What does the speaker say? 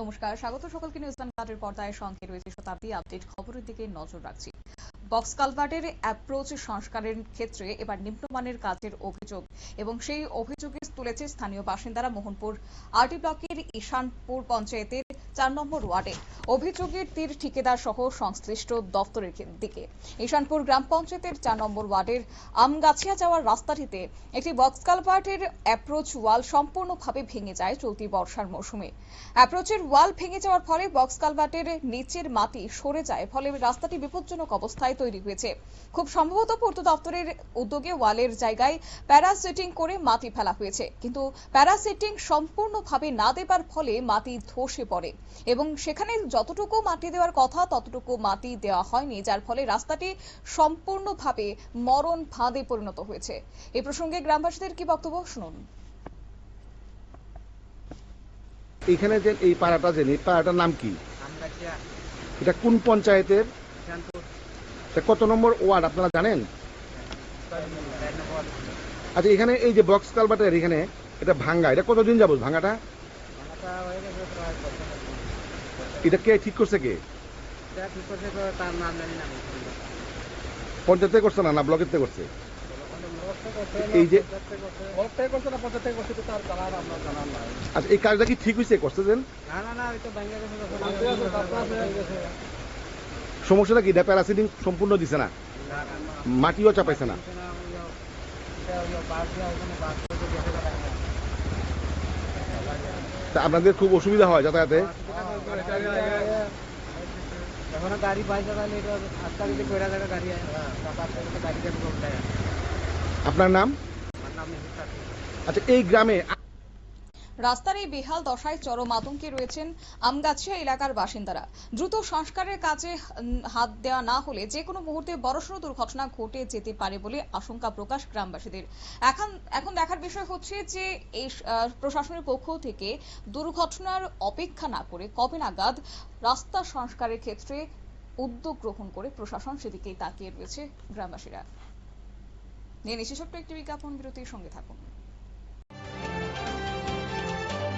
নমস্কার, স্বাগত সকলকে নিউজ বাংলার পর্দায়। সঙ্গে রয়েছে শতাব্দী। আপডেট খবরের দিকে নজর রাখছি। বক্স কালভার্টের অ্যাপ্রোচ সংস্কারের ক্ষেত্রে এবার নিম্নমানের কাজের অভিযোগ এবং সেই অভিযোগে তুলেছে স্থানীয় বাসিন্দারা মোহনপুর আরটি ব্লকের ঈশানপুর পঞ্চায়েতের ৪ নম্বর ওয়ার্ডে। অভিযোগের তীর ঠিকাদার সহ সংশ্লিষ্ট দপ্তরের দিকে। ঈশানপুর গ্রাম পঞ্চায়েতের ৪ নম্বর ওয়ার্ডের আমগাছিয়া যাওয়ার রাস্তাটিতে একটি বক্স কালভার্টের অ্যাপ্রোচ ওয়াল সম্পূর্ণভাবে ভেঙে যায় চলতি বর্ষার মৌসুমে। অ্যাপ্রোচের ওয়াল ভেঙে যাওয়ার ফলে বক্স কালভার্টের নিচের মাটি সরে যায়, ফলে রাস্তাটি বিপজ্জনক অবস্থায় তৈরি হয়েছে। খুব সম্ভবত পূর্ত দপ্তরের উদ্যোগে ওয়ালের জায়গায় প্যারাসিটিং করে মাটি ফেলা হয়েছে, কিন্তু প্যারাসিটিং সম্পূর্ণভাবে না দেবার ফলে মাটি ধসে পড়ে এবং সেখানে যতটুকু মাটি দেওয়ার কথা ততটুকু মাটি দেওয়া হয়নি, যার ফলে রাস্তাটি সম্পূর্ণভাবে মরণ ফাঁদে পরিণত হয়েছে। এই প্রসঙ্গে গ্রামবাসীদের কি বক্তব্য শুনুন। এখানে যে এই পাড়াটা, যে এই পাড়াটার নাম কি? এটা কোন পঞ্চায়েতের? কত নম্বর ওয়ার্ড আপনারা জানেন? আচ্ছা, এখানে এই যে বক্স কালভার্টের এখানে এটা ভাঙ্গা, এটা কতদিন যাবত ভাঙ্গাটা? এটা কে ঠিক করছে? কে পঞ্চায়েত থেকে করছে না ব্লকের থেকে করছে? এই যে আচ্ছা, এই কাজটা কি ঠিক হয়েছে করতেছেন? সমস্যাটা কি? প্যারাসিটিং সম্পূর্ণ দিছে না, মাটিও চাপাইছে না। তা আপনাদের খুব অসুবিধা হয় যাতায়াতে? আপনার নাম? আচ্ছা, এই গ্রামে রাস্তার এই বেহাল দশায় চরম আতঙ্কে রয়েছেন আমগাছিয়া এলাকার বাসিন্দারা। দ্রুত সংস্কারের কাজে হাত দেওয়া না হলে যে কোনো মুহূর্তে বড়সড় দুর্ঘটনা ঘটে যেতে পারে বলে আশঙ্কা প্রকাশ গ্রামবাসীদের। এখন দেখার বিষয় হচ্ছে যে এই প্রশাসনের পক্ষ থেকে দুর্ঘটনার অপেক্ষা না করে কবে নাগাদ রাস্তা সংস্কারের ক্ষেত্রে উদ্যোগ গ্রহণ করে প্রশাসন, সেদিকেই তাকিয়ে রয়েছে গ্রামবাসীরা। নিয়ে নিচ্ছে ছোট্ট একটি বিজ্ঞাপন বিরতির সঙ্গে থাকুন।